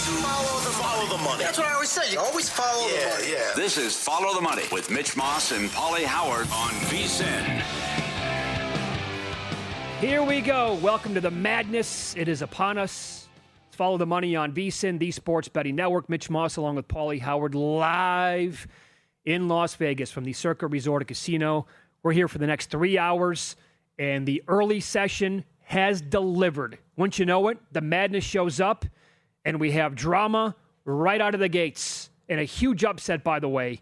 Follow the money. That's what I always say. You always follow the money. Yeah. This is Follow the Money with Mitch Moss and Pauly Howard on VSiN. Here we go. Welcome to the madness. It is upon us. Follow the Money on VSiN, the Sports Betting Network. Mitch Moss along with Pauly Howard live in Las Vegas from the Circa Resort and Casino. We're here for the next 3 hours, and the early session has delivered. Once you know it, the madness shows up, and we have drama right out of the gates. And a huge upset, by the way,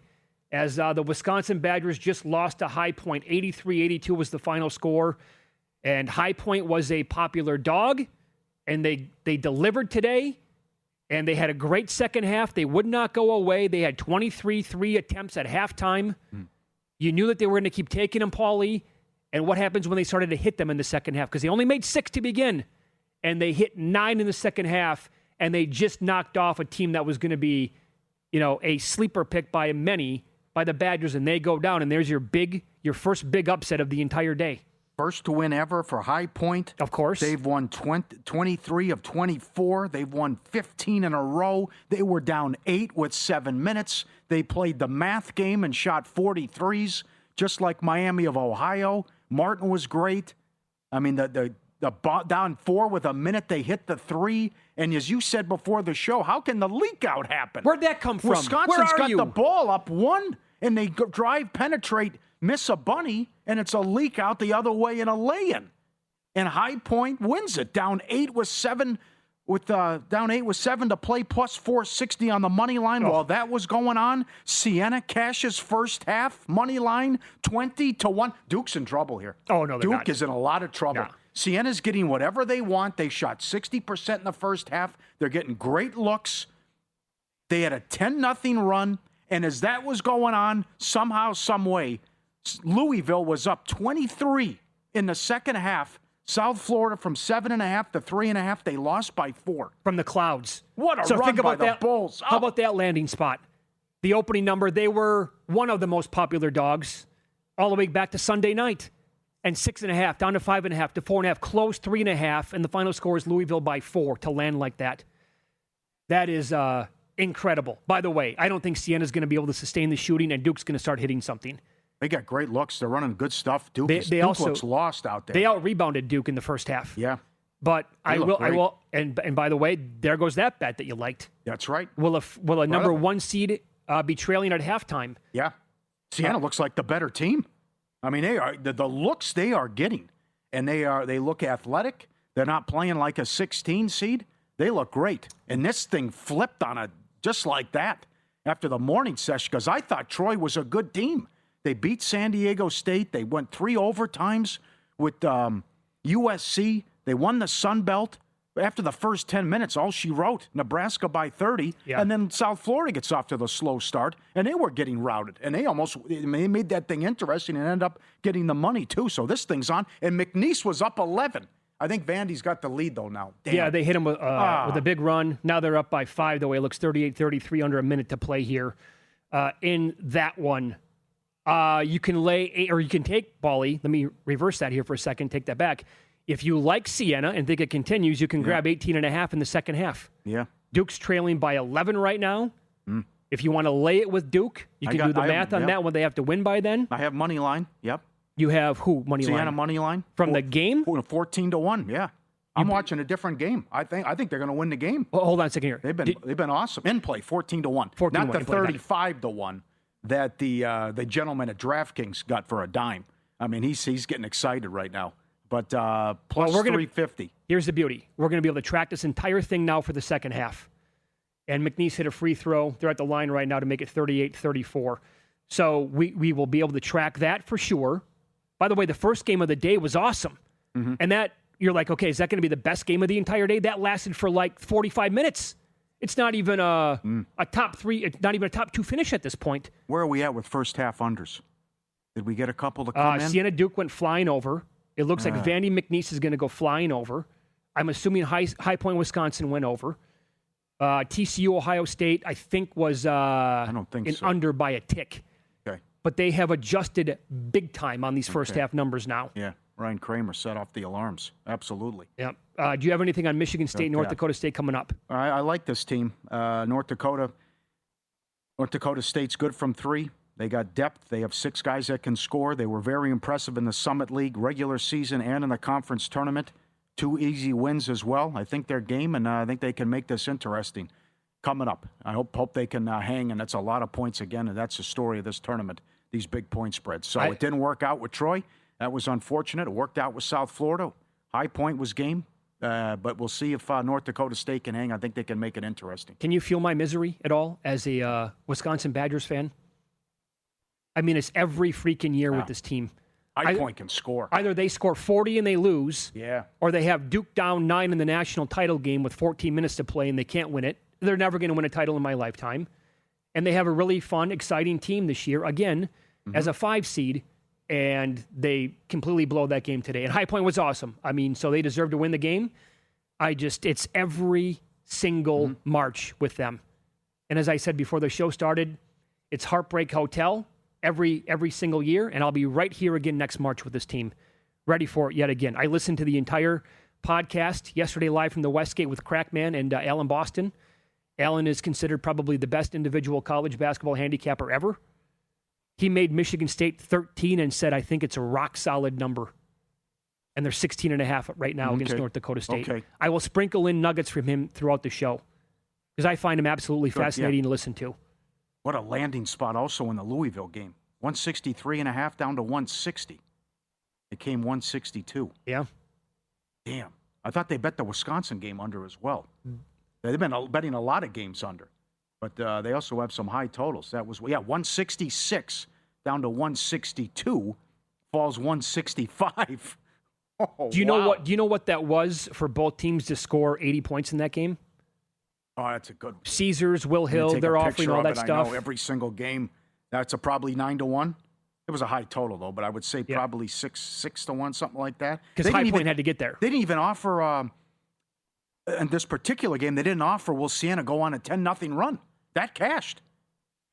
as the Wisconsin Badgers just lost to High Point. 83-82 was the final score. And High Point was a popular dog, and they delivered today, and they had a great second half. They would not go away. They had 23 attempts at halftime. You knew that they were going to keep taking them, Pauly. And what happens when they started to hit them in the second half? Because they only made 6 to begin, and they hit 9 in the second half, and they just knocked off a team that was going to be, a sleeper pick by many, by the Badgers, and they go down, and there's your first big upset of the entire day. First to win ever for High Point. Of course. They've won 23 of 24. They've won 15 in a row. They were down 8 with 7 minutes. They played the math game and shot 43s, just like Miami of Ohio. Martin was great. I mean, the down 4 with a minute, they hit the 3. And as you said before the show, how can the leak out happen? Where'd that come from? Wisconsin's got the ball up 1, and they drive, penetrate, miss a bunny, and it's a leak out the other way in a lay-in. And High Point wins it. Down 8 with 7 to play, plus 460 on the money line. While that was going on, Siena cashes first half, money line, 20-1. Duke's in trouble here. Oh, no, they're not. Duke is in a lot of trouble. No. Siena's getting whatever they want. They shot 60% in the first half. They're getting great looks. They had a 10-0 run, and as that was going on, somehow, some way, Louisville was up 23 in the second half. South Florida from 7.5 to 3.5. They lost by 4. From the clouds. What a run by the Bulls. How about that landing spot? The opening number, they were one of the most popular dogs all the way back to Sunday night. And 6.5, down to 5.5 to 4.5, close 3.5, and the final score is Louisville by 4 to land like that. That is incredible. By the way, I don't think Siena's going to be able to sustain the shooting, and Duke's going to start hitting something. They got great looks. They're running good stuff. Duke looks lost out there. They out-rebounded Duke in the first half. Yeah. But I will, and by the way, there goes that bet that you liked. That's right. Will a number 1 seed be trailing at halftime? Yeah. Siena looks like the better team. I mean, they are the looks they are getting, and they look athletic. They're not playing like a 16 seed. They look great. And this thing flipped on it just like that after the morning session, because I thought Troy was a good team. They beat San Diego State. They went 3 overtimes with USC. They won the Sun Belt. After the first 10 minutes, all she wrote, Nebraska by 30. Yeah. And then South Florida gets off to the slow start, and they were getting routed. And they made that thing interesting and ended up getting the money, too. So this thing's on. And McNeese was up 11. I think Vandy's got the lead, though, now. Damn. Yeah, they hit him with a big run. Now they're up by 5, the way it looks 38-33 under a minute to play here. In that one, you can lay 8, or you can take, Pauly. Let me reverse that here for a second, take that back. If you like Siena and think it continues, you can grab 18.5 in the second half. Yeah. Duke's trailing by 11 right now. If you want to lay it with Duke, you can do the math on that when they have to win by then. I have money line. Yep. You have who money line? Siena money line from the game. 14-1. Yeah. I'm watching a different game. I think they're going to win the game. Well, hold on a second here. They've been awesome in play. 14-1. Not the 35-1 that the gentleman at DraftKings got for a dime. I mean, he's getting excited right now. But plus 350. Here's the beauty. We're going to be able to track this entire thing now for the second half. And McNeese hit a free throw. They're at the line right now to make it 38-34. So we will be able to track that for sure. By the way, the first game of the day was awesome. Mm-hmm. And that, you're like, okay, is that going to be the best game of the entire day? That lasted for like 45 minutes. It's not even a top 3, it's not even a top 2 finish at this point. Where are we at with first half unders? Did we get a couple to come in? Siena Duke went flying over. It looks like Vandy McNeese is going to go flying over. I'm assuming High Point, Wisconsin went over. TCU, Ohio State, I think was I don't think so. Under by a tick. Okay. But they have adjusted big time on these first half numbers now. Yeah. Ryan Kramer set off the alarms. Absolutely. Yep. Do you have anything on Michigan State, North Dakota State coming up? I like this team. North Dakota State's good from three. They got depth. They have 6 guys that can score. They were very impressive in the Summit League regular season and in the conference tournament. 2 easy wins as well. I think their game, and I think they can make this interesting coming up. I hope they can hang, and that's a lot of points again, and that's the story of this tournament, these big point spreads. So it didn't work out with Troy. That was unfortunate. It worked out with South Florida. High Point was game, but we'll see if North Dakota State can hang. I think they can make it interesting. Can you feel my misery at all as a Wisconsin Badgers fan? I mean, it's every freaking year with this team. High Point can score. Either they score 40 and they lose, yeah, or they have Duke down 9 in the national title game with 14 minutes to play and they can't win it. They're never going to win a title in my lifetime. And they have a really fun, exciting team this year, again, as a 5 seed, and they completely blow that game today. And High Point was awesome. I mean, so they deserve to win the game. It's every single March with them. And as I said before the show started, it's Heartbreak Hotel every single year, and I'll be right here again next March with this team, ready for it yet again. I listened to the entire podcast yesterday live from the Westgate with Crackman and Alan Boston. Alan is considered probably the best individual college basketball handicapper ever. He made Michigan State 13 and said, I think it's a rock-solid number. And they're 16.5 right now against North Dakota State. Okay. I will sprinkle in nuggets from him throughout the show because I find him absolutely fascinating to listen to. What a landing spot also in the Louisville game. 163.5 down to 160. It came 162. Yeah. Damn. I thought they bet the Wisconsin game under as well. They've been betting a lot of games under. But they also have some high totals. That was, 166 down to 162. Falls 165. Oh, do you know what that was for both teams to score 80 points in that game? Oh, that's a good one. Caesars, Will Hill, they're offering all that stuff. I know every single game. That's probably 9-1. It was a high total, though, but I would say probably 6-1, something like that. Because High Point had to get there. They didn't even offer, in this particular game, they didn't offer Will Sienna go on a 10-0 run. That cashed.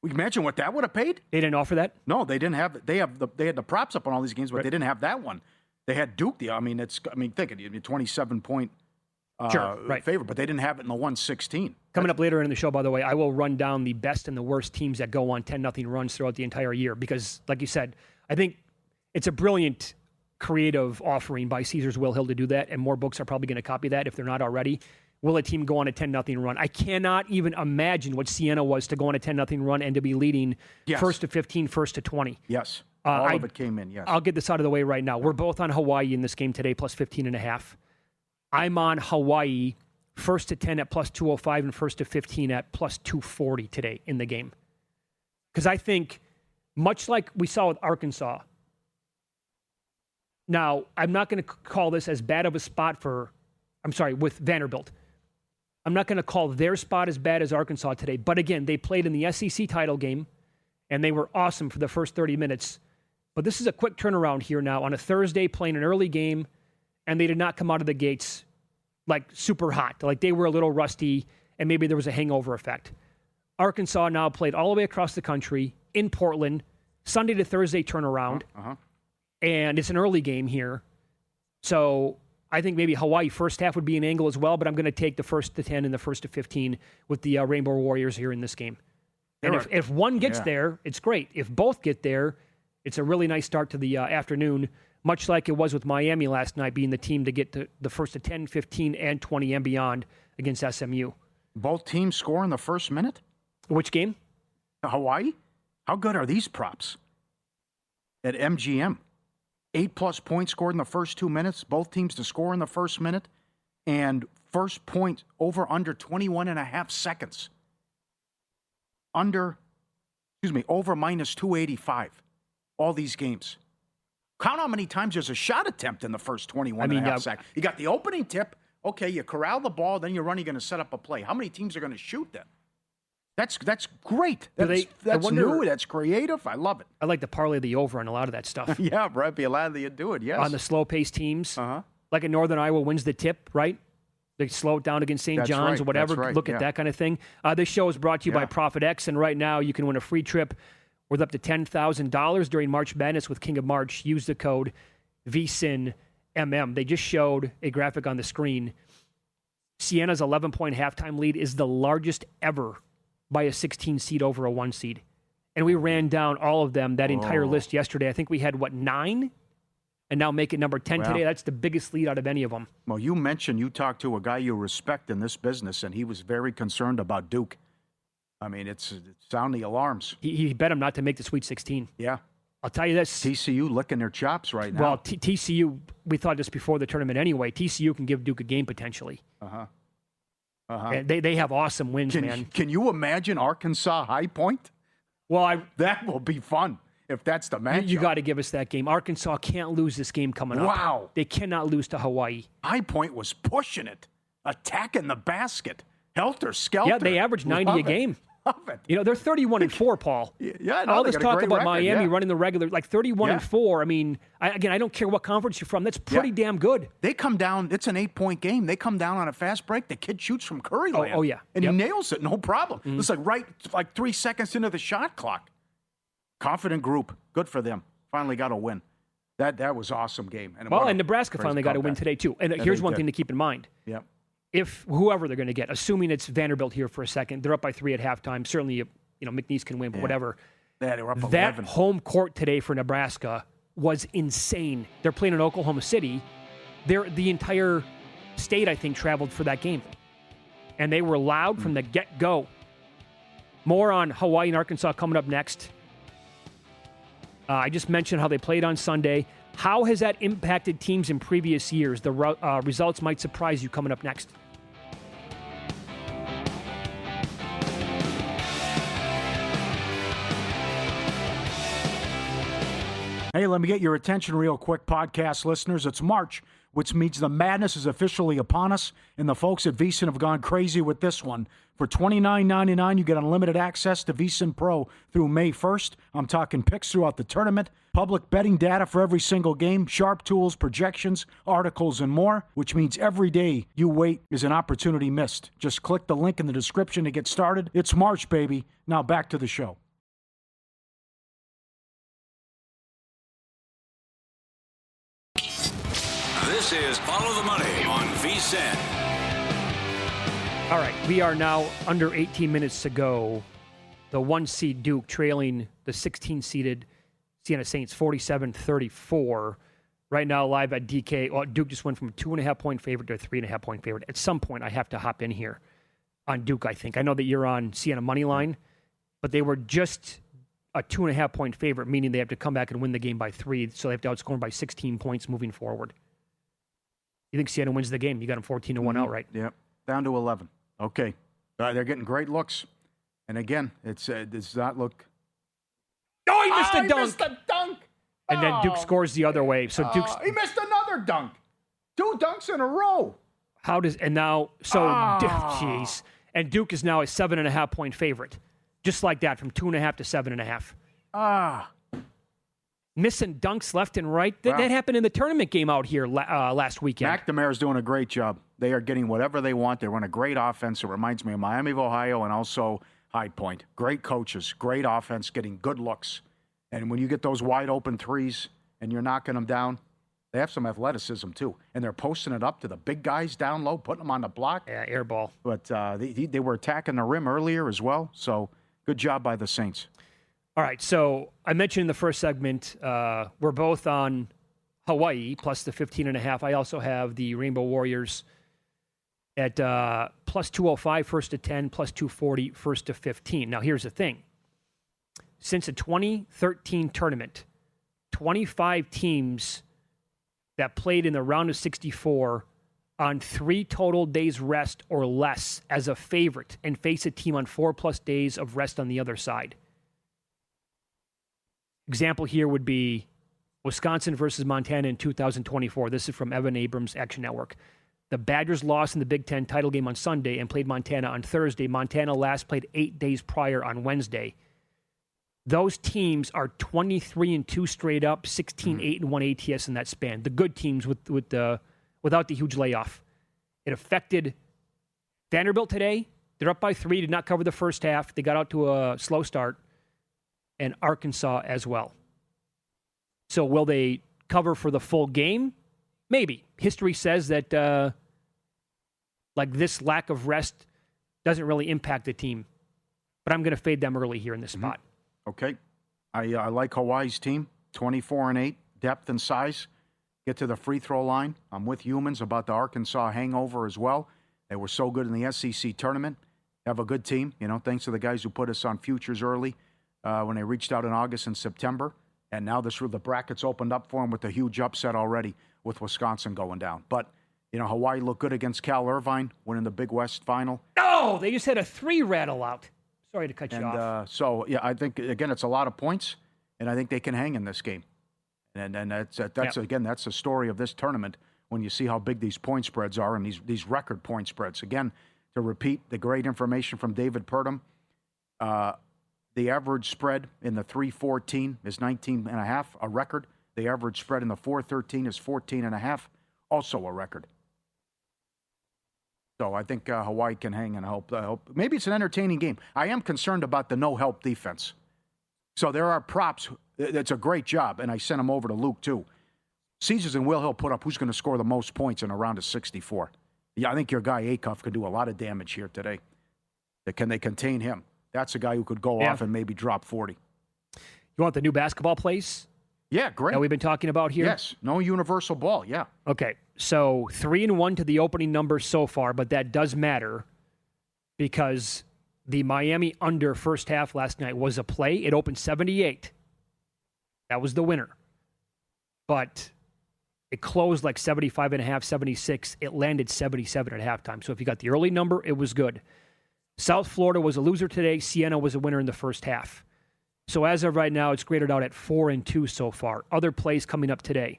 We imagine what that would have paid? They didn't offer that? No, they didn't have it. They had the props up on all these games, but they didn't have that one. They had Duke. Think it, 27-point favorite, but they didn't have it in the 116. Coming up later in the show, by the way, I will run down the best and the worst teams that go on 10-0 runs throughout the entire year because, like you said, I think it's a brilliant creative offering by Caesars Will Hill to do that, and more books are probably going to copy that if they're not already. Will a team go on a 10-0 run? I cannot even imagine what Siena was to go on a 10-0 run and to be leading first to 15, first to 20. Yes. All of it came in, yes. I'll get this out of the way right now. We're both on Hawaii in this game today, plus 15.5. I'm on Hawaii first to 10 at plus 205 and first to 15 at plus 240 today in the game. Because I think, much like we saw with Arkansas, now, I'm not going to call this as bad of a spot with Vanderbilt. I'm not going to call their spot as bad as Arkansas today. But again, they played in the SEC title game, and they were awesome for the first 30 minutes. But this is a quick turnaround here now on a Thursday playing an early game, and they did not come out of the gates like super hot. Like they were a little rusty, and maybe there was a hangover effect. Arkansas now played all the way across the country in Portland, Sunday to Thursday turnaround, and it's an early game here. So I think maybe Hawaii first half would be an angle as well, but I'm going to take the first to 10 and the first to 15 with the Rainbow Warriors here in this game. And if one gets there, it's great. If both get there, it's a really nice start to the afternoon, much like it was with Miami last night, being the team to get to the first to 10, 15, and 20 and beyond against SMU. Both teams score in the first minute? Which game? Hawaii? How good are these props at MGM? 8+ points scored in the first 2 minutes. Both teams to score in the first minute. And first point under 21.5 seconds. Over minus 285. All these games. Count how many times there's a shot attempt in the first 21.5 seconds. You got the opening tip. Okay, you corral the ball, then you're running, going to set up a play. How many teams are going to shoot then? That's great. That's new. That's creative. I love it. I like to parlay the over on a lot of that stuff. Yeah, Brett, be allowed to do it, yes. On the slow-paced teams. Like in Northern Iowa wins the tip, right? They slow it down against St. John's or whatever. Right. Look at that kind of thing. This show is brought to you by Profit X, and right now you can win a free trip worth up to $10,000 during March Madness with King of March. Use the code VSIN They just showed a graphic on the screen. Siena's 11-point halftime lead is the largest ever by a 16 seed over a 1 seed. And we ran down all of them, that entire list yesterday. I think we had, 9? And now make it number 10 today. That's the biggest lead out of any of them. Well, you mentioned you talked to a guy you respect in this business, and he was very concerned about Duke. I mean, it's sounding alarms. He bet him not to make the Sweet 16. Yeah. I'll tell you this. TCU licking their chops right now. Well, TCU, we thought this before the tournament anyway. TCU can give Duke a game potentially. And they have awesome wins, man. Can you imagine Arkansas High Point? Well, that will be fun if that's the matchup. You got to give us that game. Arkansas can't lose this game coming up. Wow. They cannot lose to Hawaii. High Point was pushing it, attacking the basket. Helter skelter. Yeah, they average 90 a game. Love it. You know, they're 31-4, Paul. Yeah, no, all this talk about record, Miami running the regular, 31-4. I mean, I don't care what conference you're from. That's pretty damn good. They come down. It's an 8-point game. They come down on a fast break. The kid shoots from Curryland. Oh yeah. And he nails it, no problem. It's like 3 seconds into the shot clock. Confident group. Good for them. Finally got a win. That was an awesome game. And Nebraska finally got a win today, too. And here's one thing to keep in mind. Yep. If whoever they're going to get, assuming it's Vanderbilt here for a second, they're up by 3 at halftime. Certainly, McNeese can win, but whatever. They were up 11. That home court today for Nebraska was insane. They're playing in Oklahoma City. The entire state, I think, traveled for that game. And they were loud from the get-go. More on Hawaii and Arkansas coming up next. I just mentioned how they played on Sunday. How has that impacted teams in previous years? The results might surprise you coming up next. Hey, let me get your attention real quick, podcast listeners. It's March, which means the madness is officially upon us, and the folks at VSiN have gone crazy with this one. For $29.99, you get unlimited access to VSiN Pro through May 1st. I'm talking picks throughout the tournament, public betting data for every single game, sharp tools, projections, articles, and more, which means every day you wait is an opportunity missed. Just click the link in the description to get started. It's March, baby. Now back to the show. This is Follow the Money on VSiN. All right, we are now under 18 minutes to go. The 1-seed Duke trailing the 16-seeded Siena Saints 47-34. Right now, live at DK. Well, Duke just went from a 2.5-point favorite to a 3.5-point favorite. At some point, I have to hop in here on Duke, I think. I know that you're on Siena money line, but they were just a 2.5-point favorite, meaning they have to come back and win the game by 3, so they have to outscore them by 16 points moving forward. You think Siena wins the game? You got them 14-1 outright. Yep, down to 11. Okay, they're getting great looks, and again, it does not look. Oh, he missed a dunk! He missed a dunk! And then Duke scores the other way. So Duke's he missed another dunk. 2 dunks in a row. Jeez. And Duke is now a 7.5-point favorite, just like that, from 2.5 to 7.5. Missing dunks left and right. That happened in the tournament game out here last weekend. McNamara's doing a great job. They are getting whatever they want. They run a great offense. It reminds me of Miami of Ohio and also High Point. Great coaches, great offense, getting good looks. And when you get those wide open threes and you're knocking them down, they have some athleticism too. And they're posting it up to the big guys down low, putting them on the block. Yeah, air ball. But they were attacking the rim earlier as well. So good job by the Saints. All right, so I mentioned in the first segment, we're both on Hawaii plus the 15.5. I also have the Rainbow Warriors at plus 205 first to 10, plus 240 first to 15. Now, here's the thing. Since the 2013 tournament, 25 teams that played in the round of 64 on 3 total days rest or less as a favorite and face a team on 4+ days of rest on the other side. Example here would be Wisconsin versus Montana in 2024. This is from Evan Abrams' Action Network. The Badgers lost in the Big Ten title game on Sunday and played Montana on Thursday. Montana last played 8 days prior on Wednesday. Those teams are 23-2 straight up, 16-8-1 ATS in that span. The good teams without the huge layoff. It affected Vanderbilt today. They're up by 3, did not cover the first half. They got out to a slow start. And Arkansas as well. So will they cover for the full game? Maybe. History says that this lack of rest doesn't really impact the team. But I'm going to fade them early here in this spot. Okay. I like Hawaii's team, 24-8, depth and size. Get to the free throw line. I'm with Humans about the Arkansas hangover as well. They were so good in the SEC tournament. Have a good team, thanks to the guys who put us on futures early when they reached out in August and September. And now the brackets opened up for them with a huge upset already with Wisconsin going down. But, Hawaii looked good against Cal Irvine, winning the Big West final. No, they just had a 3 rattle out. Sorry to cut you off. I think, again, it's a lot of points, and I think they can hang in this game. And that's again, that's the story of this tournament when you see how big these point spreads are and these record point spreads. Again, to repeat the great information from David Purdom, the average spread in the 3-14 is 19.5, a record. The average spread in the 4-13 is 14.5, also a record. So I think Hawaii can hang, and I hope maybe it's an entertaining game. I am concerned about the no-help defense. So there are props. It's a great job, and I sent them over to Luke, too. Caesars and Will Hill put up who's going to score the most points in a round of 64. Yeah, I think your guy Acuff could do a lot of damage here today. Can they contain him? That's a guy who could go off and maybe drop 40. You want the new basketball plays? Yeah, great. That we've been talking about here? Yes, no universal ball, yeah. Okay, so 3-1 to the opening numbers so far, but that does matter because the Miami under first half last night was a play. It opened 78. That was the winner. But it closed like 75.5, 76. It landed 77 at halftime. So if you got the early number, it was good. South Florida was a loser today. Siena was a winner in the first half. So as of right now, it's graded out at 4-2 so far. Other plays coming up today.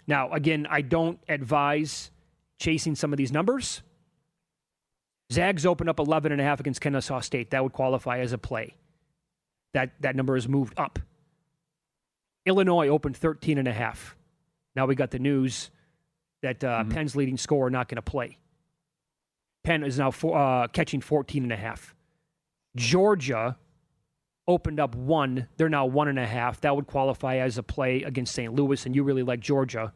Now, again, I don't advise chasing some of these numbers. Zags opened up 11.5 against Kennesaw State. That would qualify as a play. That number has moved up. Illinois opened 13.5. Now we got the news that Penn's leading scorer not going to play. Penn is now catching 14.5. Georgia opened up 1. They're now 1.5. That would qualify as a play against St. Louis, and you really like Georgia.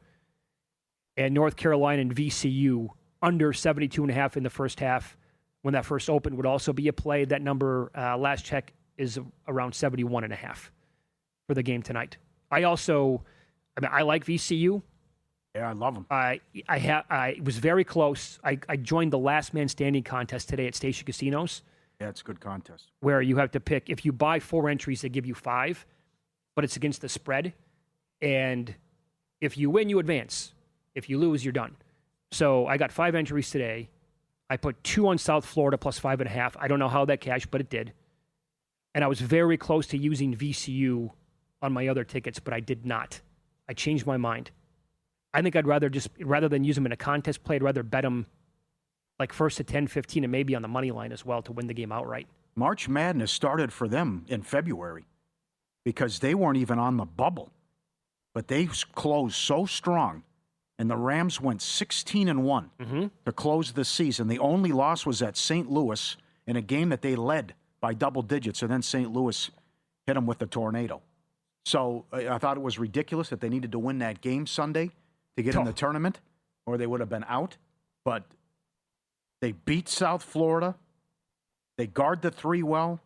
And North Carolina and VCU under 72.5 in the first half. When that first opened would also be a play. That number, last check, is around 71.5 for the game tonight. I like VCU. Yeah, I love them. I was very close. I joined the last man standing contest today at Station Casinos. Yeah, it's a good contest. Where you have to pick, if you buy 4 entries, they give you 5, but it's against the spread. And if you win, you advance. If you lose, you're done. So I got 5 entries today. I put 2 on South Florida plus 5.5. I don't know how that cashed, but it did. And I was very close to using VCU on my other tickets, but I did not. I changed my mind. I think I'd rather than use them in a contest play, I'd rather bet them like first to 10, 15, and maybe on the money line as well to win the game outright. March Madness started for them in February because they weren't even on the bubble. But they closed so strong, and the Rams went 16-1 to close the season. The only loss was at St. Louis in a game that they led by double digits, and then St. Louis hit them with a tornado. So I thought it was ridiculous that they needed to win that game Sunday to get in the tournament, or they would have been out. But they beat South Florida. They guard the 3 well.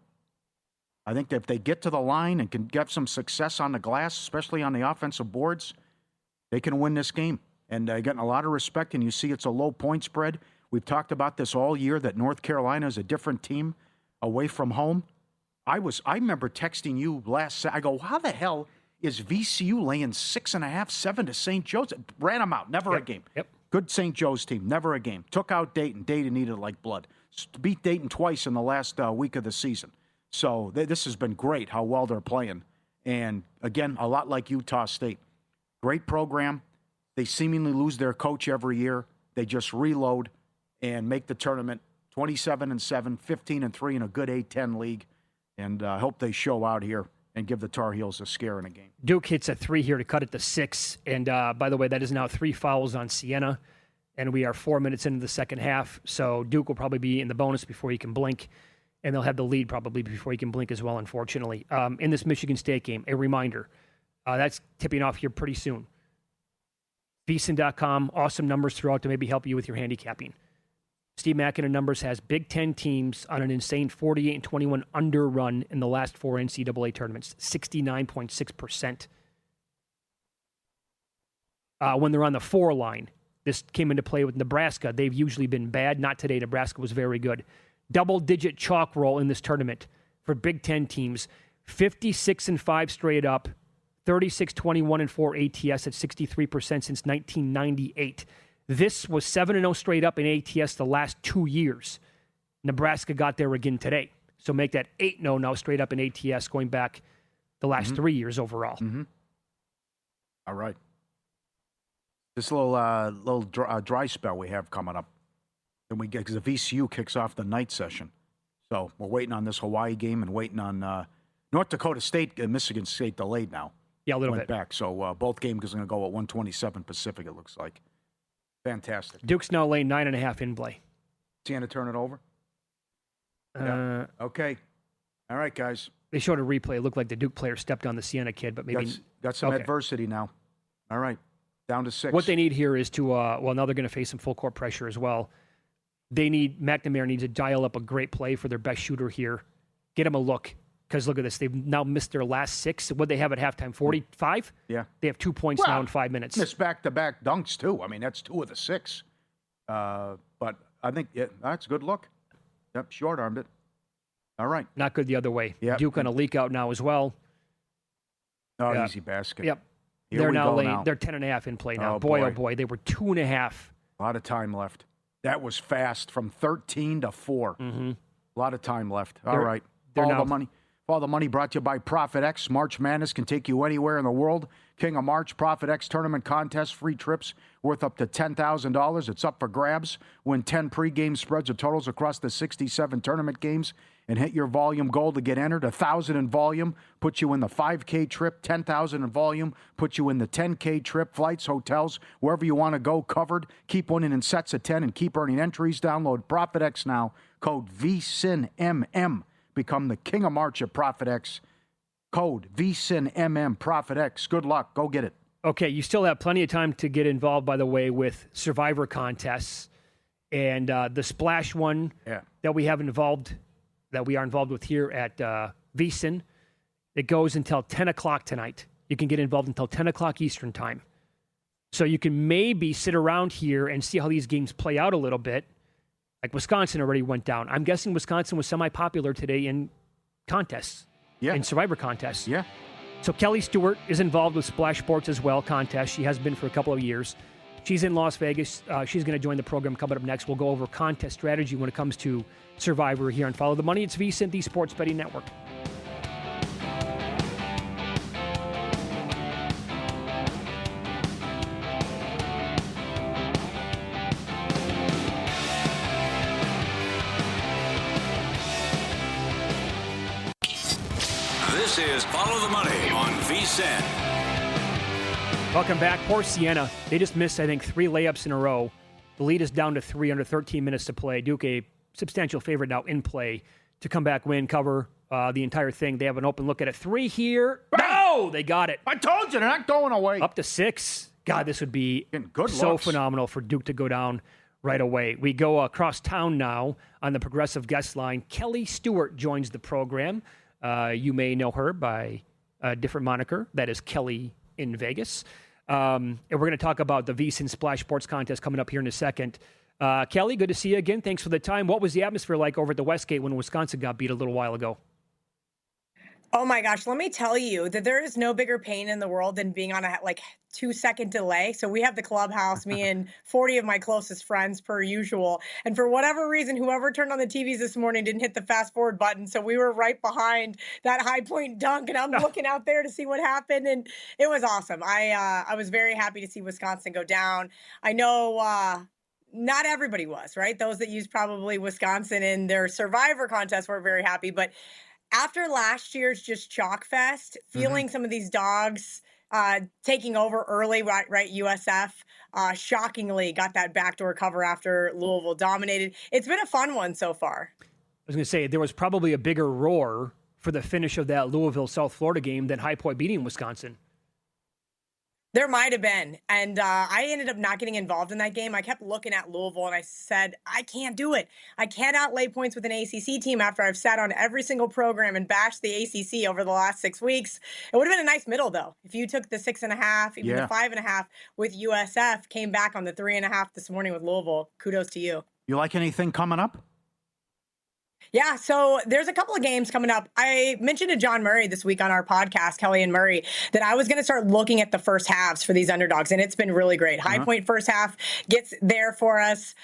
I think that if they get to the line and can get some success on the glass, especially on the offensive boards, they can win this game. And getting a lot of respect, and you see it's a low point spread. We've talked about this all year, that North Carolina is a different team away from home. I remember texting you I go, how the hell is VCU laying 6.5, 7 to St. Joe's? Ran them out, never a game. Yep. Good St. Joe's team, never a game. Took out Dayton. Dayton needed like blood. Beat Dayton twice in the last week of the season. So this has been great how well they're playing. And again, a lot like Utah State. Great program. They seemingly lose their coach every year. They just reload and make the tournament 27-7, 15-3 in a good A-10 league. And I hope they show out here and give the Tar Heels a scare in a game. Duke hits a 3 here to cut it to 6. And by the way, that is now 3 fouls on Siena. And we are 4 minutes into the second half. So Duke will probably be in the bonus before he can blink. And they'll have the lead probably before he can blink as well, unfortunately. In this Michigan State game, a reminder, that's tipping off here pretty soon. VSiN.com, awesome numbers throughout to maybe help you with your handicapping. Steve Mackinnon numbers has Big Ten teams on an insane 48-21 under run in the last 4 NCAA tournaments, 69.6%. When they're on the 4 line, this came into play with Nebraska. They've usually been bad. Not today. Nebraska was very good. Double-digit chalk roll in this tournament for Big Ten teams. 56-5 straight up. 36-21-4 ATS at 63% since 1998. This was 7-0 straight up in ATS the last 2 years. Nebraska got there again today. So make that 8-0 now straight up in ATS going back the last 3 years overall. Mm-hmm. All right. This little dry spell we have coming up. And we get because the VCU kicks off the night session. So we're waiting on this Hawaii game and waiting on North Dakota State and Michigan State delayed now. Yeah, a little Went bit. back. So both games are going to go at 1:27 Pacific, it looks like. Fantastic. Duke's now laying 9.5 in play. Sienna, turn it over? Yeah. Okay. All right, guys. They showed a replay. It looked like the Duke player stepped on the Sienna kid, but maybe... Got some adversity now. All right. Down to 6. What they need here is to... well, now they're going to face some full court pressure as well. McNamara needs to dial up a great play for their best shooter here. Get him a look. Because look at this. They've now missed their last 6. What'd they have at halftime? 45? Yeah. They have 2 points now in 5 minutes. Missed back-to-back dunks, too. I mean, that's 2 of the 6. But I think that's a good look. Yep, short-armed it. All right. Not good the other way. Yep. Duke on a leak out now as well. Oh, easy basket. Yep. Here we go now. They're 10.5 in play now. Oh, boy, boy. oh boy. They were 2.5. A lot of time left. That was fast from 13 to 4. Mm-hmm. A lot of time left. All right. They're All now the money. All the money brought to you by Profit X. March Madness can take you anywhere in the world. King of March, Profit X tournament contest, free trips worth up to $10,000. It's up for grabs. Win 10 pregame spreads or totals across the 67 tournament games and hit your volume goal to get entered. 1,000 in volume puts you in the 5K trip. 10,000 in volume puts you in the 10K trip. Flights, hotels, wherever you want to go, covered. Keep winning in sets of 10 and keep earning entries. Download Profit X now. Code VSINMM. Become the king of March at Profit X. Code VSINMM Profit X. Good luck. Go get it. Okay, you still have plenty of time to get involved, by the way, with Survivor contests. And the Splash one that we are involved with here at VSiN, it goes until 10 o'clock tonight. You can get involved until 10 o'clock Eastern time. So you can maybe sit around here and see how these games play out a little bit. Like Wisconsin already went down. I'm guessing Wisconsin was semi-popular today in contests, in Survivor contests. Yeah. So Kelly Stewart is involved with Splash Sports as well, contests. She has been for a couple of years. She's in Las Vegas. She's going to join the program coming up next. We'll go over contest strategy when it comes to Survivor here on Follow the Money. It's VSiN, the Sports Betting Network. This is Follow the Money on VSiN. Welcome back. Poor Sienna. They just missed, I think, 3 layups in a row. The lead is down to 3 under 13 minutes to play. Duke, a substantial favorite now in play to come back, win, cover the entire thing. They have an open look at a 3 here. No! They got it. I told you, they're not going away. Up to 6. God, this would be good so looks. phenomenal for Duke to go down right away. We go across town now on the Progressive guest line. Kelly Stewart joins the program. You may know her by a different moniker. That is Kelly in Vegas. And we're going to talk about the VSiN Splash Sports Contest coming up here in a second. Kelly, good to see you again. Thanks for the time. What was the atmosphere like over at the Westgate when Wisconsin got beat a little while ago? Oh my gosh, let me tell you that there is no bigger pain in the world than being on a 2-second delay. So we have the clubhouse, me and 40 of my closest friends per usual. And for whatever reason, whoever turned on the TVs this morning didn't hit the fast forward button. So we were right behind that high point dunk and I'm looking out there to see what happened. And it was awesome. I was very happy to see Wisconsin go down. I know, not everybody was, right? Those that used probably Wisconsin in their Survivor contest were very happy. But after last year's just chalk fest, feeling some of these dogs taking over early, right, USF, shockingly got that backdoor cover after Louisville dominated. It's been a fun one so far. I was going to say, there was probably a bigger roar for the finish of that Louisville-South Florida game than High Point beating Wisconsin. There might have been. And I ended up not getting involved in that game. I kept looking at Louisville and I said, I can't do it. I cannot lay points with an ACC team after I've sat on every single program and bashed the ACC over the last 6 weeks. It would have been a nice middle, though. If you took the 6.5, even the 5.5 with USF, came back on the 3.5 this morning with Louisville, kudos to you. You like anything coming up? Yeah, so there's a couple of games coming up. I mentioned to John Murray this week on our podcast, Kelly and Murray, that I was going to start looking at the first halves for these underdogs, and it's been really great. High Point first half gets there for us.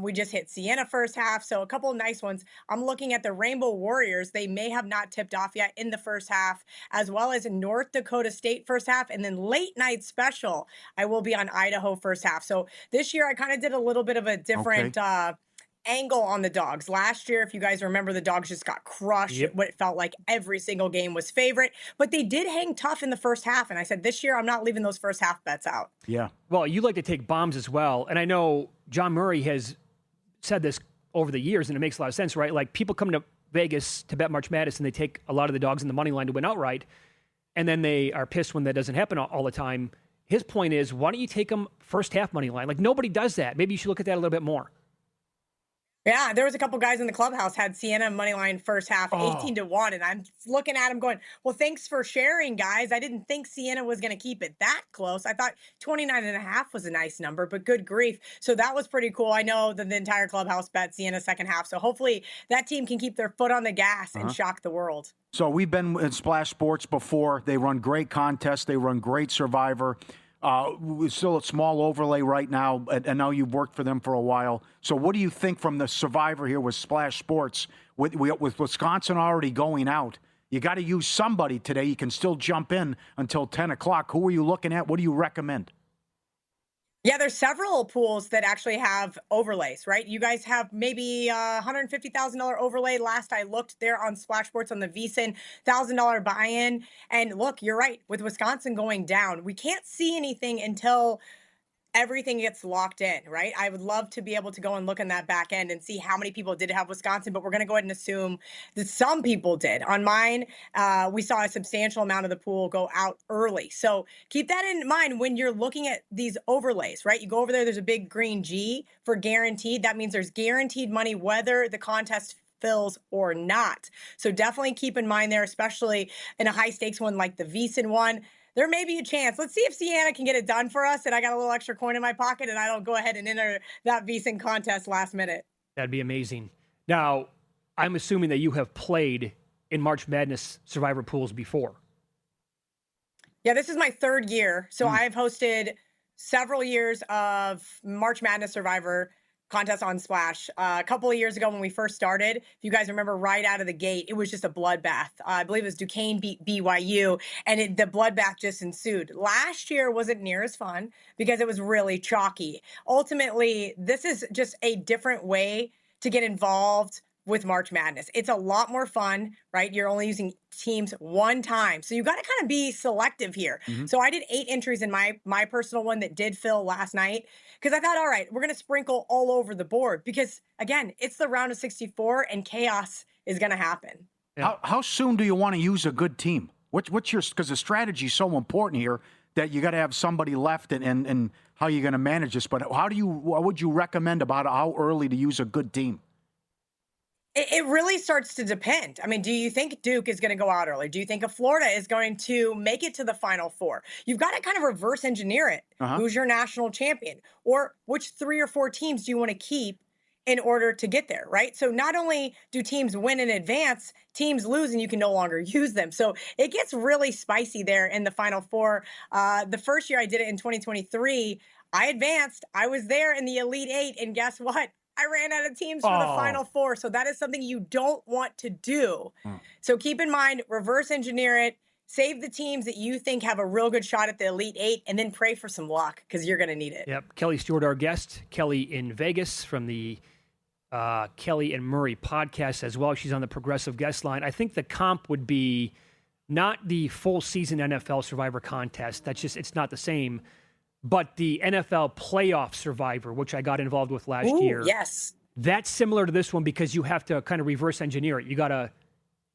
We just hit Siena first half, so a couple of nice ones. I'm looking at the Rainbow Warriors. They may have not tipped off yet in the first half, as well as North Dakota State first half, and then late night special, I will be on Idaho first half. So this year I kind of did a little bit of a different angle on the dogs. Last year, if you guys remember, the dogs just got crushed. What it felt like every single game was favorite, but they did hang tough in the first half. And I said, this year, I'm not leaving those first half bets out. Yeah. Well, you like to take bombs as well. And I know John Murray has said this over the years, and it makes a lot of sense, right? Like people come to Vegas to bet March Madness and they take a lot of the dogs in the money line to win outright. And then they are pissed when that doesn't happen all the time. His point is, why don't you take them first half money line? Like nobody does that. Maybe you should look at that a little bit more. Yeah, there was a couple guys in the clubhouse had Siena money line first half, 18-1, and I'm looking at him going, well, thanks for sharing, guys. I didn't think Siena was going to keep it that close. I thought 29.5 was a nice number, but good grief. So that was pretty cool. I know that the entire clubhouse bet Siena second half, so hopefully that team can keep their foot on the gas and shock the world. So we've been in Splash Sports before. They run great contests. They run great Survivor. We're still a small overlay right now, and I know you've worked for them for a while. So what do you think from the Survivor here with Splash Sports? With Wisconsin already going out, you got to use somebody today. You can still jump in until 10 o'clock. Who are you looking at? What do you recommend? Yeah, there's several pools that actually have overlays, right? You guys have maybe $150,000 overlay. Last I looked there on Splash Sports on the VSiN, $1,000 buy-in. And look, you're right. With Wisconsin going down, we can't see anything until everything gets locked in, right? I would love to be able to go and look in that back end and see how many people did have Wisconsin, but we're going to go ahead and assume that some people did. On mine, we saw a substantial amount of the pool go out early. So keep that in mind when you're looking at these overlays, right? You go over there, there's a big green G for guaranteed. That means there's guaranteed money whether the contest fills or not. So definitely keep in mind there, especially in a high stakes one like the VSiN one. There may be a chance. Let's see if Siena can get it done for us, and I got a little extra coin in my pocket, and I don't go ahead and enter that VSiN contest last minute. That'd be amazing. Now, I'm assuming that you have played in March Madness Survivor pools before. Yeah, this is my third year. So I've hosted several years of March Madness Survivor contest on Splash. A couple of years ago when we first started, if you guys remember right out of the gate, it was just a bloodbath. I believe it was Duquesne beat BYU, and the bloodbath just ensued. Last year wasn't near as fun because it was really chalky. Ultimately, this is just a different way to get involved with March Madness. It's a lot more fun, right? You're only using teams one time. So you got to kind of be selective here. So I did 8 entries in my personal one that did fill last night because I thought, all right, we're going to sprinkle all over the board because, again, it's the round of 64 and chaos is going to happen. Yeah. How soon do you want to use a good team? What's your, because the strategy is so important here that you got to have somebody left and how you're going to manage this. But what would you recommend about how early to use a good team? It really starts to depend. I mean, do you think Duke is going to go out early? Do you think Florida is going to make it to the Final Four? You've got to kind of reverse engineer it. Who's your national champion? Or which 3 or 4 teams do you want to keep in order to get there, right? So not only do teams win in advance, teams lose and you can no longer use them. So it gets really spicy there in the Final Four. The first year I did it in 2023, I advanced. I was there in the Elite 8, and guess what? I ran out of teams for the Final Four. So that is something you don't want to do. So keep in mind, reverse engineer it, save the teams that you think have a real good shot at the Elite 8, and then pray for some luck because you're going to need it. Yep. Kelly Stewart, our guest. Kelly in Vegas from the Kelly and Murray podcast as well. She's on the Progressive guest line. I think the comp would be not the full season NFL Survivor contest. That's just, it's not the same. But the NFL playoff Survivor, which I got involved with last year. Yes. That's similar to this one because you have to kind of reverse engineer it. You got to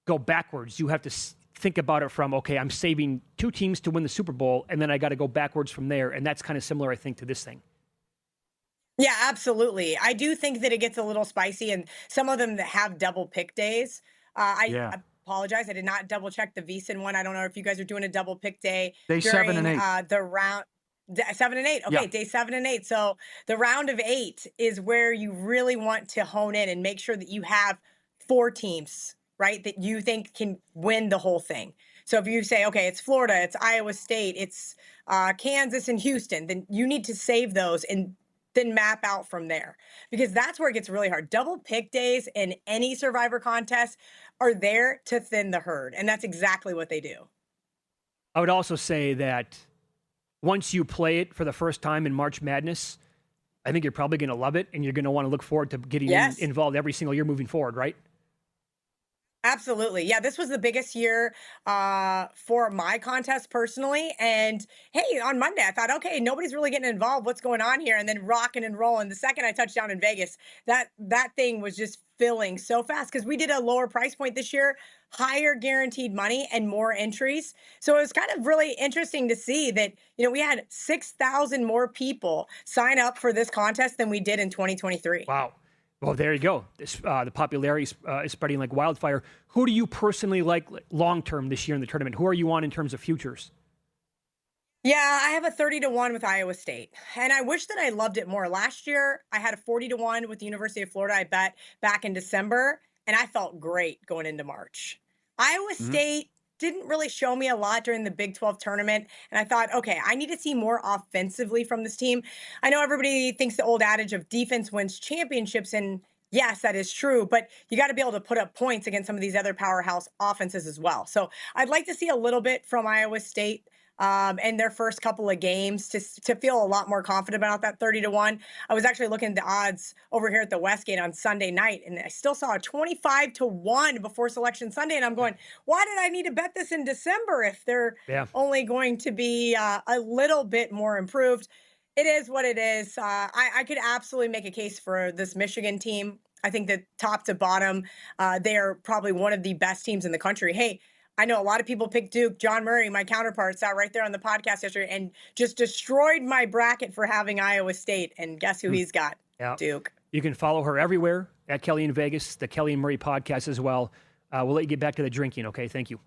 go backwards. You have to think about it from, okay, I'm saving 2 teams to win the Super Bowl, and then I got to go backwards from there. And that's kind of similar, I think, to this thing. Yeah, absolutely. I do think that it gets a little spicy, and some of them that have double pick days. I apologize. I did not double check the VSiN one. I don't know if you guys are doing a double pick day Day during 7 and 8. The round. 7 and 8. Okay, Yeah. day 7 and 8. So the round of 8 is where you really want to hone in and make sure that you have 4 teams, right, that you think can win the whole thing. So if you say, okay, it's Florida, it's Iowa State, it's Kansas and Houston, then you need to save those and then map out from there, because that's where it gets really hard. Double pick days in any Survivor contest are there to thin the herd, and that's exactly what they do. I would also say that once you play it for the first time in March Madness, I think you're probably going to love it, and you're going to want to look forward to getting involved every single year moving forward, right? Absolutely. Yeah, this was the biggest year for my contest personally. And hey, on Monday, I thought, okay, nobody's really getting involved. What's going on here? And then rocking and rolling. The second I touched down in Vegas, that thing was just filling so fast because we did a lower price point this year, higher guaranteed money and more entries. So it was kind of really interesting to see that, we had 6,000 more people sign up for this contest than we did in 2023. Wow. Well, there you go. The popularity is spreading like wildfire. Who do you personally like long-term this year in the tournament? Who are you on in terms of futures? Yeah, I have a 30-1 with Iowa State. And I wish that I loved it more. Last year, I had a 40-1 with the University of Florida. I bet back in December, and I felt great going into March. Iowa State didn't really show me a lot during the Big 12 tournament. And I thought, okay, I need to see more offensively from this team. I know everybody thinks the old adage of defense wins championships, and yes, that is true, but you got to be able to put up points against some of these other powerhouse offenses as well. So I'd like to see a little bit from Iowa State in their first couple of games to feel a lot more confident about that 30-1. I was actually looking at the odds over here at the Westgate on Sunday night, and I still saw a 25-1 before Selection Sunday. And I'm going, why did I need to bet this in December if they're only going to be a little bit more improved? It is what it is. I could absolutely make a case for this Michigan team. I think that top to bottom, they are probably one of the best teams in the country. Hey, I know a lot of people picked Duke. John Murray, my counterpart, sat right there on the podcast yesterday and just destroyed my bracket for having Iowa State. And guess who he's got? Duke. You can follow her everywhere at Kelly in Vegas, the Kelly and Murray podcast as well. We'll let you get back to the drinking, okay? Thank you.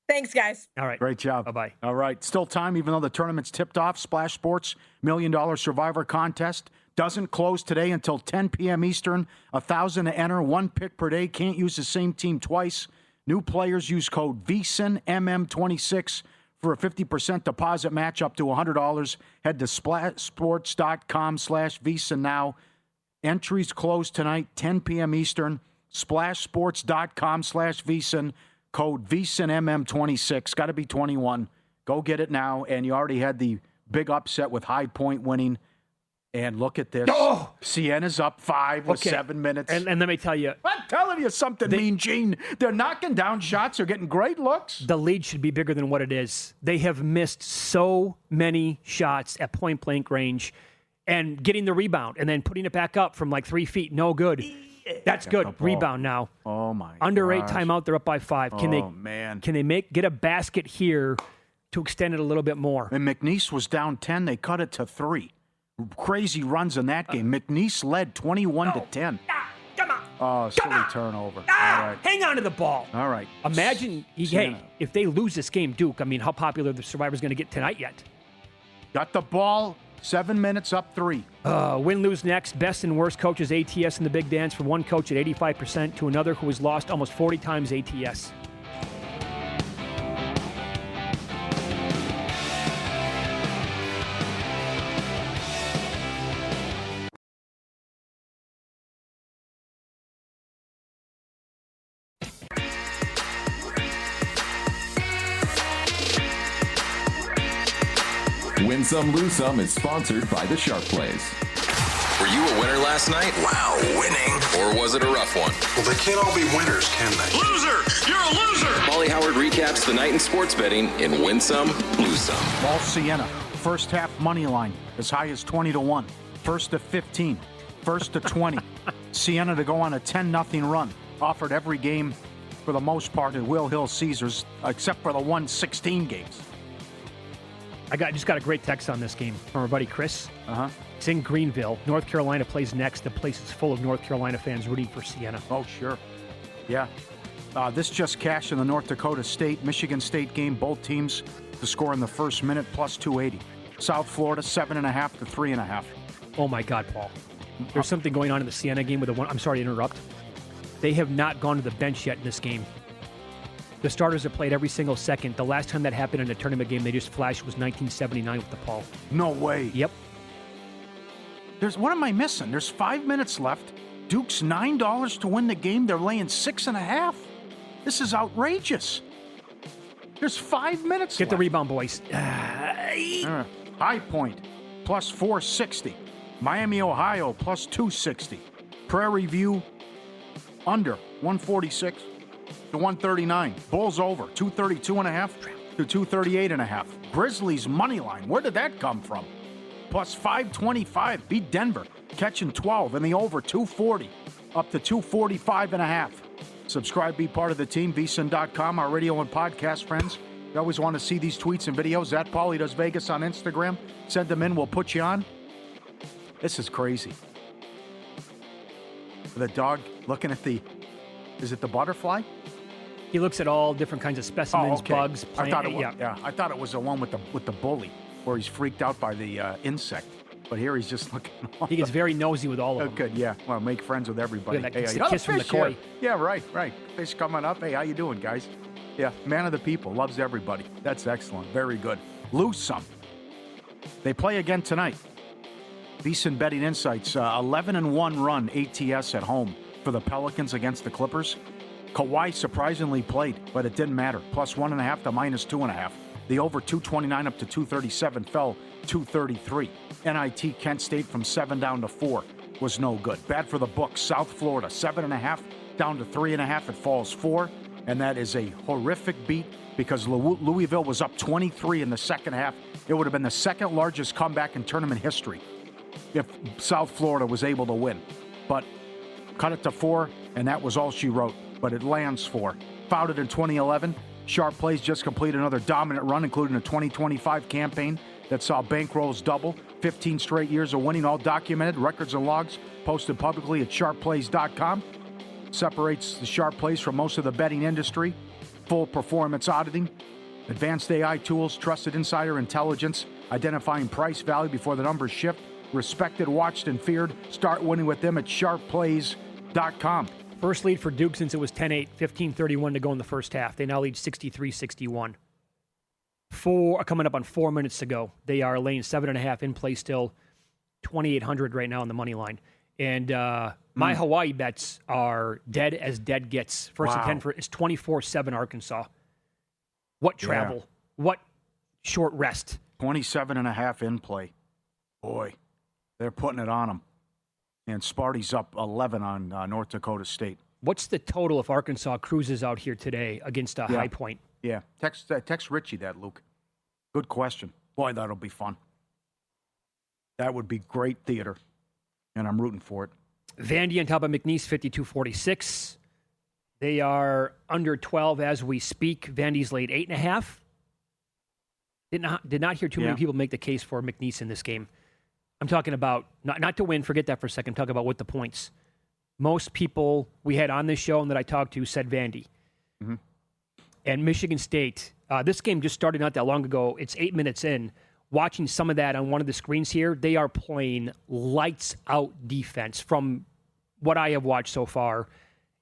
Thanks, guys. All right. Great job. Bye-bye. All right. Still time, even though the tournament's tipped off. Splash Sports $1 Million Survivor Contest doesn't close today until 10 p.m. Eastern. 1,000 to enter, 1 pick per day. Can't use the same team twice. New players use code VSiN MM26 for a 50% deposit match up to $100. Head to splashsports.com/VSiN now. Entries close tonight, 10 p.m. Eastern. Splashsports.com/VSiN. Code VSiN MM26. Got to be 21. Go get it now. And you already had the big upset with High Point winning. And look at this. Oh! Siena's up 5 with 7 minutes. And let me tell you. I'm telling you something, Mean Gene. They're knocking down shots. They're getting great looks. The lead should be bigger than what it is. They have missed so many shots at point-blank range. And getting the rebound and then putting it back up from like 3 feet. No good. That's good. Rebound now. Oh, my Under gosh. 8 timeout. They're up by 5. Can they get a basket here to extend it a little bit more? And McNeese was down 10. They cut it to 3. Crazy runs in that game. McNeese led 21-10. Come on. Oh, silly turnover. All right. Hang on to the ball. All right. Imagine, if they lose this game, Duke, I mean, how popular the Survivor's going to get tonight yet? Got the ball. 7 minutes up 3. Win, lose next. Best and worst coaches ATS in the big dance from one coach at 85% to another who has lost almost 40 times ATS. Win Some, Lose Some is sponsored by the Sharp Plays. Were you a winner last night? Wow, winning. Or was it a rough one? Well, they can't all be winners, can they? Loser! You're a loser! Pauly Howard recaps the night in sports betting in Win Some, Lose Some. Ball Siena. First half money line as high as 20-1. First to 15. First to 20. Siena to go on a 10-0 run. Offered every game for the most part at Will Hill Caesars, except for the 116 games. I just got a great text on this game from our buddy Chris. Uh-huh. It's in Greenville. North Carolina plays next. The place is full of North Carolina fans rooting for Siena. Oh, sure. Yeah. This just cashed in the North Dakota State, Michigan State game. Both teams to score in the first minute, plus 280. South Florida, 7.5 to 3.5. Oh, my God, Paul. There's something going on in the Siena game with the one. I'm sorry to interrupt. They have not gone to the bench yet in this game. The starters are played every single second. The last time that happened in a tournament game they just flashed was 1979 with DePaul. No way. Yep. What am I missing? There's 5 minutes left. Duke's $9 to win the game. They're laying 6.5. This is outrageous. There's 5 minutes Get left. the rebound, boys. High Point, plus 460. Miami, Ohio, plus 260. Prairie View, under 146 to 139. Bulls over 232.5 to 238.5. Grizzlies money line. Where did that come from? Plus 525. Beat Denver, catching 12 in the over 240 up to 245.5. Subscribe, be part of the team. VSiN.com, our radio and podcast friends. You always want to see these tweets and videos. At Pauly Does Vegas on Instagram. Send them in. We'll put you on. This is crazy. The dog looking at is it the butterfly? He looks at all different kinds of specimens, bugs, I thought it was, I thought it was the one with the bully, where he's freaked out by the insect. But here he's just looking. He gets very nosy with all of them. Good, yeah. Well, make friends with everybody. Good, hey, it's you a know, kiss from the fish koi. here. Yeah, right. Fish coming up. Hey, how you doing, guys? Yeah, man of the people, loves everybody. That's excellent. Very good. Lose some. They play again tonight. VSiN Betting Insights, 11-1 run ATS at home for the Pelicans against the Clippers. Kawhi surprisingly played, but it didn't matter. Plus 1.5 to minus 2.5. The over 229 up to 237 fell 233. NIT Kent State from 7 down to 4 was no good. Bad for the books. South Florida 7.5 down to 3.5. It falls 4, and that is a horrific beat because Louisville was up 23 in the second half. It would have been the second largest comeback in tournament history if South Florida was able to win. But cut it to 4, and that was all she wrote. But it lands 4. Founded in 2011, Sharp Plays just completed another dominant run, including a 2025 campaign that saw bankrolls double. 15 straight years of winning, all documented, records and logs posted publicly at sharpplays.com. Separates the Sharp Plays from most of the betting industry. Full performance auditing, advanced AI tools, trusted insider intelligence, identifying price value before the numbers shift. Respected, watched, and feared. Start winning with them at sharpplays.com. First lead for Duke since it was 10-8, 15:31 to go in the first half. They now lead 63-61. Coming up on 4 minutes to go. They are laying 7.5 in play still, 2,800 right now on the money line. And my Hawaii bets are dead as dead gets. First and 10 for it's 24-7 Arkansas. What travel? Yeah. What short rest? 27.5 in play. Boy, they're putting it on them. And Sparty's up 11 on North Dakota State. What's the total if Arkansas cruises out here today against a High Point? Yeah, text Richie that, Luke. Good question. Boy, that'll be fun. That would be great theater, and I'm rooting for it. Vandy on top of McNeese, 52-46. They are under 12 as we speak. Vandy's laid 8.5. Did not hear too many people make the case for McNeese in this game. I'm talking about, not to win, forget that for a second. I'm talking about with the points. Most people we had on this show and that I talked to said Vandy. Mm-hmm. And Michigan State, this game just started not that long ago. It's 8 minutes in. Watching some of that on one of the screens here, they are playing lights-out defense from what I have watched so far.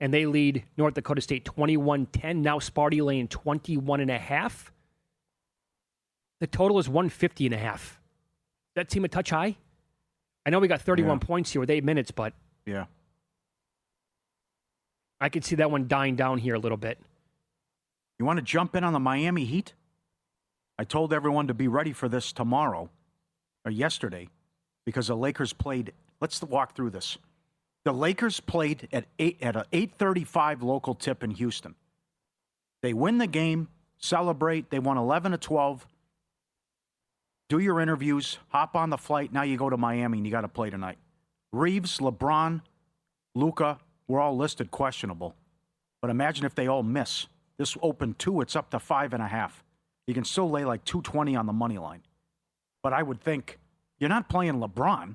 And they lead North Dakota State 21-10. Now Sparty laying 21.5. The total is 150.5. That seem a touch high? I know we got 31 points here with 8 minutes, but I could see that one dying down here a little bit. You want to jump in on the Miami Heat? I told everyone to be ready for this tomorrow, or yesterday, because the Lakers played. Let's walk through this. The Lakers played at an 8:35 local tip in Houston. They win the game, celebrate. They won 11-12. Do your interviews, hop on the flight. Now you go to Miami and you got to play tonight. Reeves, LeBron, Luka were all listed questionable. But imagine if they all miss. This opened 2, it's up to 5.5. You can still lay like 220 on the money line. But I would think you're not playing LeBron.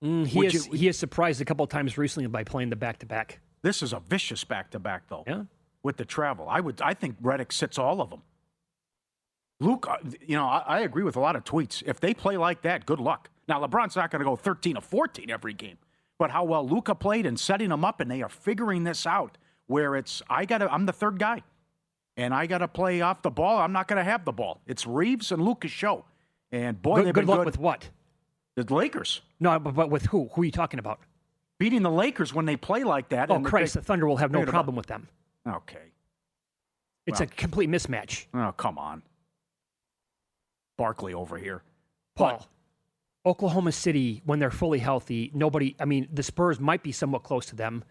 He has surprised a couple of times recently by playing the back-to-back. This is a vicious back-to-back, though. Yeah. With the travel. I think Redick sits all of them. Luke, I agree with a lot of tweets. If they play like that, good luck. Now, LeBron's not going to go 13 or 14 every game. But how well Luka played and setting them up, and they are figuring this out where it's, I'm the third guy. And I got to play off the ball. I'm not going to have the ball. It's Reeves and Luka's show. And boy, they've been good luck good. With what? The Lakers. No, but with who? Who are you talking about? Beating the Lakers when they play like that. Oh, Christ, the Thunder will have no problem with them. Okay. It's a complete mismatch. Oh, come on. Barkley over here. Paul, Oklahoma City, when they're fully healthy, the Spurs might be somewhat close to them.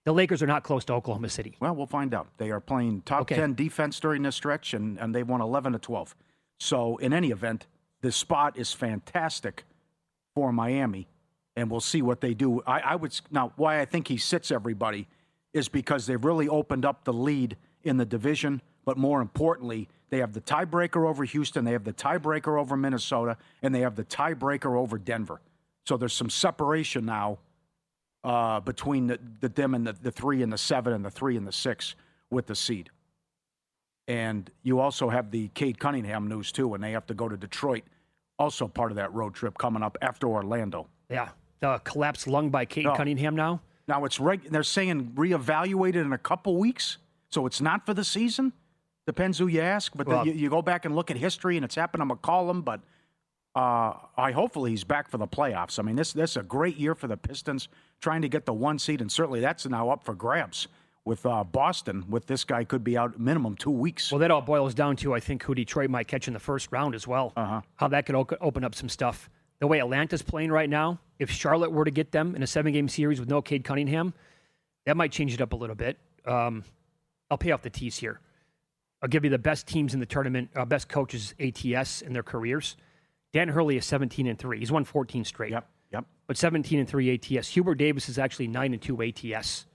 The Lakers are not close to Oklahoma City. Well, we'll find out. They are playing top 10 defense during this stretch, and they've won 11 to 12. So, in any event, this spot is fantastic for Miami, and we'll see what they do. Now, why I think he sits everybody is because they've really opened up the lead in the division, but more importantly, they have the tiebreaker over Houston, they have the tiebreaker over Minnesota, and they have the tiebreaker over Denver. So there's some separation now between them and the 3 and the 7 and the 3 and the 6 with the seed. And you also have the Cade Cunningham news, too, and they have to go to Detroit, also part of that road trip coming up after Orlando. Yeah, the collapsed lung by Cade Cunningham now. Now, they're saying reevaluated in a couple weeks, so it's not for the season. Depends who you ask, but you go back and look at history, and it's happened to McCollum, but hopefully he's back for the playoffs. I mean, this is a great year for the Pistons, trying to get the 1 seed, and certainly that's now up for grabs with Boston. With this guy could be out minimum 2 weeks. Well, that all boils down to, I think, who Detroit might catch in the first round as well. How that could open up some stuff. The way Atlanta's playing right now, if Charlotte were to get them in a 7-game series with no Cade Cunningham, that might change it up a little bit. I'll pay off the tease here. I'll give you the best teams in the tournament, best coaches ATS in their careers. Dan Hurley is 17-3. He's won 14 straight. Yep. But 17-3 ATS. Hubert Davis is actually 9-2 ATS.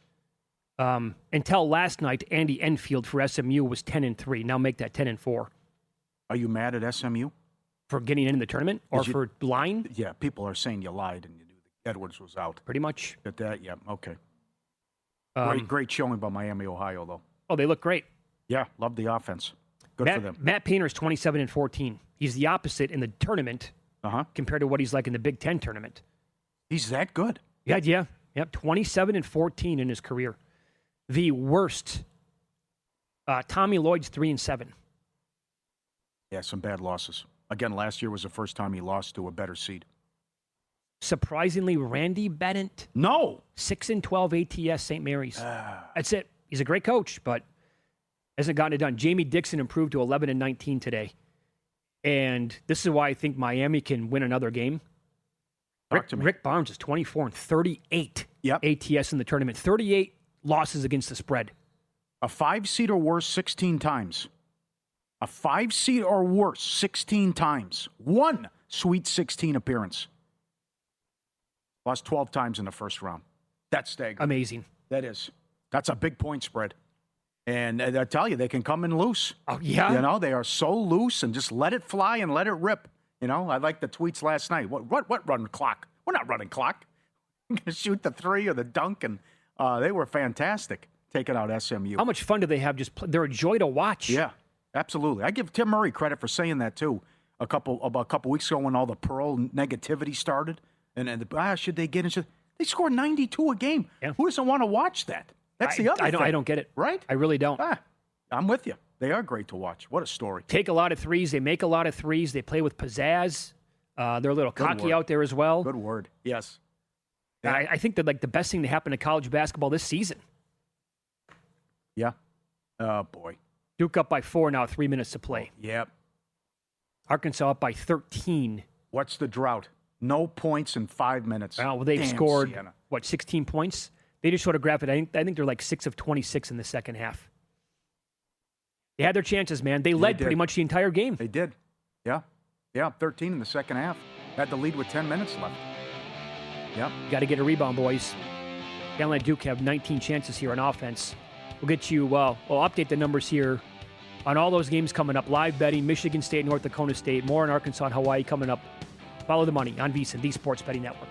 Until last night, Andy Enfield for SMU was 10-3. Now make that 10-4. Are you mad at SMU? For getting in the tournament or for lying? Yeah, people are saying you lied and you knew that Edwards was out. Pretty much. At that, yeah, okay. Great showing by Miami, Ohio, though. Oh, they look great. Yeah, love the offense. Good for them. Matt Painter is 27-14. He's the opposite in the tournament compared to what he's like in the Big Ten tournament. He's that good? Yeah. Yep, 27-14 in his career. The worst, Tommy Lloyd's 3-7. Yeah, some bad losses. Again, last year was the first time he lost to a better seed. Surprisingly, Randy Bennett. No. 6-12 ATS St. Mary's. That's it. He's a great coach, but hasn't gotten it done. Jamie Dixon improved to 11-19 today. And this is why I think Miami can win another game. Rick Barnes is 24-38 ATS in the tournament. 38 losses against the spread. A 5-seed or worse 16 times. A 5-seed or worse 16 times. 1 Sweet 16 appearance. Lost 12 times in the first round. That's staggering. Amazing. That is. That's a big point spread. And I tell you, they can come in loose. Oh, yeah? You know, they are so loose and just let it fly and let it rip. You know, I like the tweets last night. What run clock? We're not running clock. We're going to shoot the 3 or the dunk, and they were fantastic taking out SMU. How much fun do they have? They're a joy to watch. Yeah, absolutely. I give Tim Murray credit for saying that, too, about a couple weeks ago when all the Pearl negativity started. And should they get into? They score 92 a game. Yeah. Who doesn't want to watch that? That's the other thing. I don't get it. Right? I really don't. I'm with you. They are great to watch. What a story. Take a lot of threes. They make a lot of threes. They play with pizzazz. They're a little cocky out there as well. Good word. Yes. Yeah. I think that the best thing to happen to college basketball this season. Yeah. Oh, boy. Duke up by 4 now, 3 minutes to play. Yep. Arkansas up by 13. What's the drought? No points in 5 minutes. Well, they've scored, 16 points? They just showed a graphic. I think they're like 6 of 26 in the second half. They had their chances, man. They led pretty much the entire game. They did. Yeah. Yeah, 13 in the second half. Had the lead with 10 minutes left. Yep. Got to get a rebound, boys. Can't let Duke have 19 chances here on offense. We'll get you, we'll update the numbers here on all those games coming up. Live betting, Michigan State, North Dakota State, more in Arkansas and Hawaii coming up. Follow the money on VSiN, the Sports Betting Network.